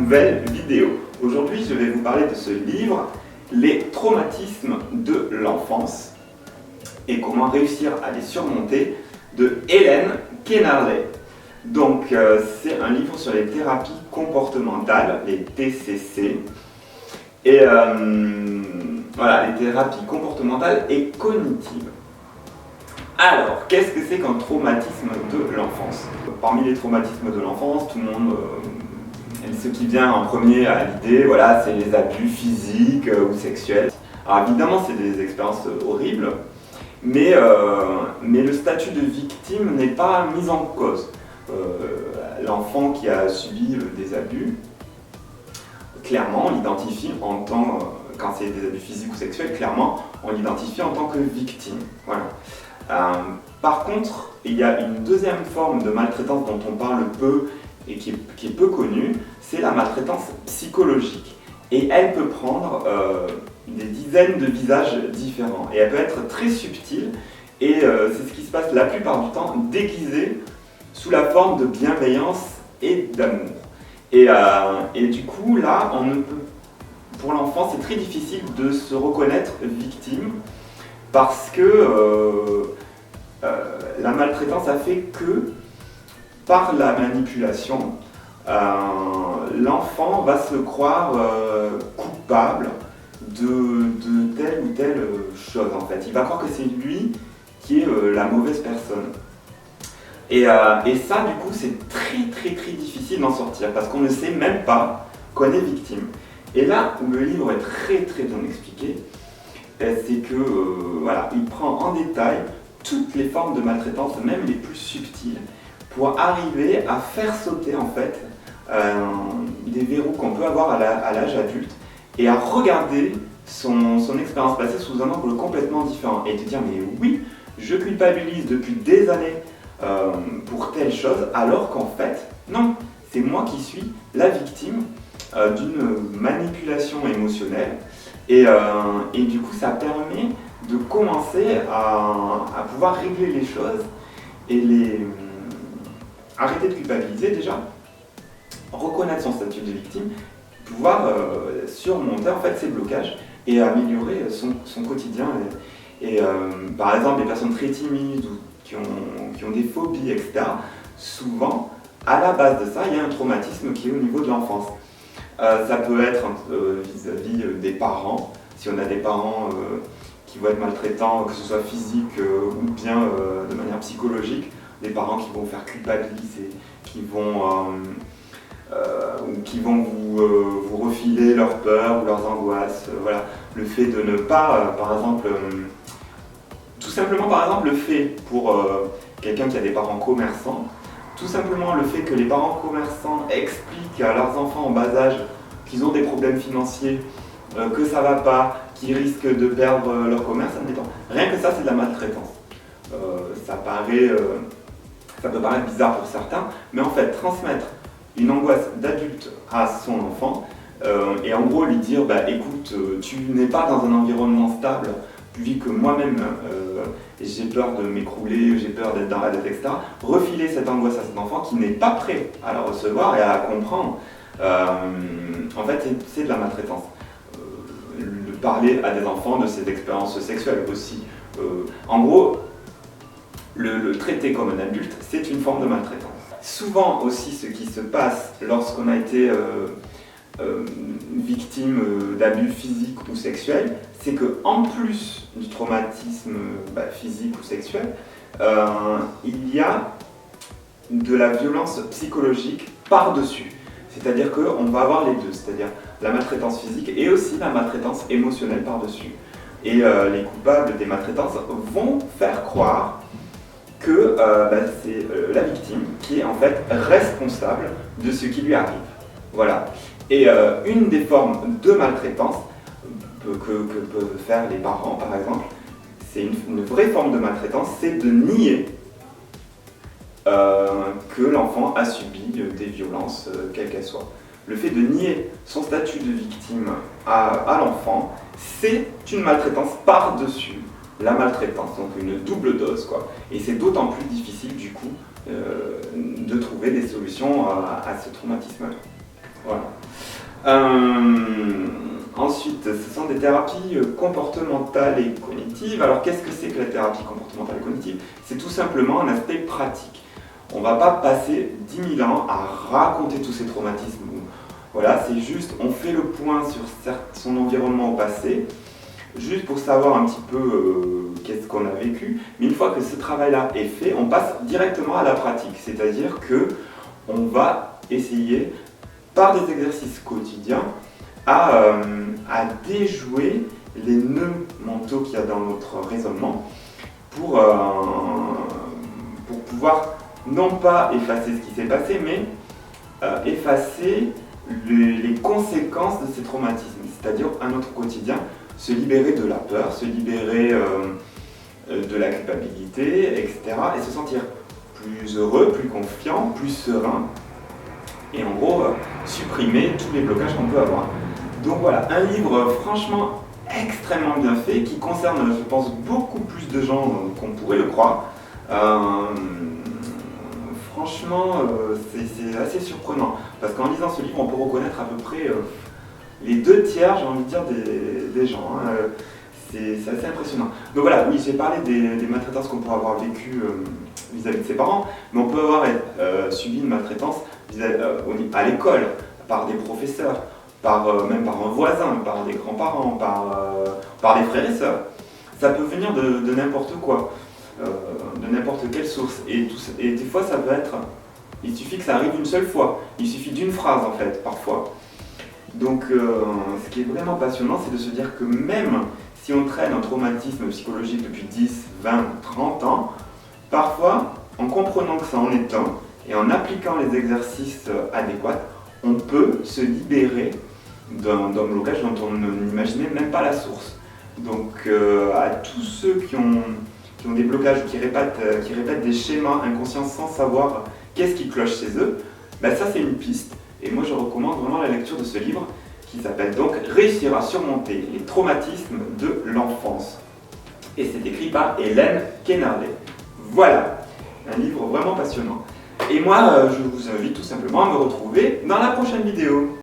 nouvelle vidéo. Aujourd'hui, je vais vous parler de ce livre, Les traumatismes de l'enfance et comment réussir à les surmonter, de Helen Kennerley. Donc, c'est un livre sur les thérapies comportementales, les TCC. Et voilà, les thérapies comportementales et cognitives. Alors, qu'est-ce que c'est qu'un traumatisme de l'enfance? Parmi les traumatismes de l'enfance, tout le monde, ce qui vient en premier à l'idée, voilà, c'est les abus physiques ou sexuels. Alors évidemment, c'est des expériences horribles, mais le statut de victime n'est pas mis en cause. L'enfant qui a subi des abus, clairement, on l'identifie en tant, quand c'est des abus physiques ou sexuels, clairement, on l'identifie en tant que victime. Voilà. Par contre, il y a une deuxième forme de maltraitance dont on parle peu et qui est peu connue, c'est la maltraitance psychologique. Et elle peut prendre des dizaines de visages différents. Et elle peut être très subtile, et c'est ce qui se passe la plupart du temps, déguisée sous la forme de bienveillance et d'amour. Et du coup, là, pour l'enfant, c'est très difficile de se reconnaître victime, parce que la maltraitance a fait que, par la manipulation, l'enfant va se croire coupable de telle ou telle chose en fait. Il va croire que c'est lui qui est la mauvaise personne. Et ça, du coup, c'est très difficile d'en sortir parce qu'on ne sait même pas qu'on est victime. Et là où le livre est très bien expliqué, c'est que voilà, il prend en détail toutes les formes de maltraitance, même les plus subtiles, pour arriver à faire sauter en fait des verrous qu'on peut avoir à l'âge adulte et à regarder son expérience passée sous un angle complètement différent et te dire mais oui, je culpabilise depuis des années pour telle chose, alors qu'en fait non, c'est moi qui suis la victime d'une manipulation émotionnelle et du coup ça permet de commencer à pouvoir régler les choses et arrêter de culpabiliser déjà, reconnaître son statut de victime, pouvoir surmonter en fait ses blocages et améliorer son quotidien. Par exemple, les personnes très timides ou qui ont des phobies, etc., souvent, à la base de ça, il y a un traumatisme qui est au niveau de l'enfance. Ça peut être vis-à-vis des parents, si on a des parents qui vont être maltraitants, que ce soit physique ou bien de manière psychologique, des parents qui vont vous faire culpabiliser, qui vont vous refiler leurs peurs ou leurs angoisses. Voilà. Le fait de ne pas, par exemple, tout simplement par exemple le fait pour quelqu'un qui a des parents commerçants, tout simplement le fait que les parents commerçants expliquent à leurs enfants en bas âge qu'ils ont des problèmes financiers, que ça va pas, qu'ils risquent de perdre leur commerce, admettons. Rien que ça, c'est de la maltraitance. Ça peut paraître bizarre pour certains, mais en fait, transmettre une angoisse d'adulte à son enfant, et en gros lui dire, bah écoute, tu n'es pas dans un environnement stable, vu que moi-même j'ai peur de m'écrouler, j'ai peur d'être dans la dette, etc. Refiler cette angoisse à cet enfant qui n'est pas prêt à la recevoir et à la comprendre, en fait, c'est de la maltraitance. De parler à des enfants de ses expériences sexuelles aussi. En gros, le traiter comme un adulte, c'est une forme de maltraitance. Souvent aussi, ce qui se passe lorsqu'on a été victime d'abus physiques ou sexuels, c'est qu'en plus du traumatisme physique ou sexuel, il y a de la violence psychologique par-dessus. C'est-à-dire qu'on va avoir les deux, c'est-à-dire la maltraitance physique et aussi la maltraitance émotionnelle par-dessus. Et les coupables des maltraitances vont faire croire que c'est la victime qui est en fait responsable de ce qui lui arrive. Voilà. Et une des formes de maltraitance que peuvent faire les parents, par exemple, c'est une vraie forme de maltraitance, c'est de nier que l'enfant a subi des violences, quelles qu'elles soient. Le fait de nier son statut de victime à l'enfant, c'est une maltraitance par-dessus la maltraitance, donc une double dose, quoi. Et c'est d'autant plus difficile du coup de trouver des solutions à ce traumatisme-là. Voilà. Ensuite, ce sont des thérapies comportementales et cognitives. Alors, qu'est-ce que c'est que la thérapie comportementale et cognitive? C'est tout simplement un aspect pratique. On ne va pas passer 10 000 ans à raconter tous ces traumatismes. Voilà, c'est juste, on fait le point sur son environnement au passé, juste pour savoir un petit peu qu'est-ce qu'on a vécu. Mais une fois que ce travail-là est fait, on passe directement à la pratique. C'est-à-dire que on va essayer, par des exercices quotidiens, à déjouer les nœuds mentaux qu'il y a dans notre raisonnement pour pouvoir non pas effacer ce qui s'est passé, mais effacer les conséquences de ces traumatismes, c'est-à-dire à notre quotidien, se libérer de la peur, se libérer de la culpabilité, etc. et se sentir plus heureux, plus confiant, plus serein, et en gros supprimer tous les blocages qu'on peut avoir. Donc voilà, un livre franchement extrêmement bien fait qui concerne, je pense, beaucoup plus de gens qu'on pourrait le croire. Franchement, c'est assez surprenant parce qu'en lisant ce livre, on peut reconnaître à peu près les 2 tiers, j'ai envie de dire, des gens. Hein. C'est assez impressionnant. Donc voilà, oui, j'ai parlé des maltraitances qu'on pourrait avoir vécues vis-à-vis de ses parents, mais on peut avoir subi une maltraitance à l'école, par des professeurs, même par un voisin, par des grands-parents, par des frères et sœurs. Ça peut venir de n'importe quoi, de n'importe quelle source. Et des fois, ça peut être... Il suffit que ça arrive une seule fois. Il suffit d'une phrase, en fait, parfois. Donc, ce qui est vraiment passionnant, c'est de se dire que même si on traîne un traumatisme psychologique depuis 10, 20, 30 ans, parfois, en comprenant que ça en est un, et en appliquant les exercices adéquats, on peut se libérer d'un blocage dont on n'imaginait même pas la source. Donc à tous ceux qui ont des blocages ou qui répètent des schémas inconscients sans savoir qu'est-ce qui cloche chez eux, ben ça c'est une piste. Et moi je recommande vraiment la lecture de ce livre qui s'appelle donc Réussir à surmonter les traumatismes de l'enfance. Et c'est écrit par Hélène Kenarley. Voilà, un livre vraiment passionnant. Et moi, je vous invite tout simplement à me retrouver dans la prochaine vidéo.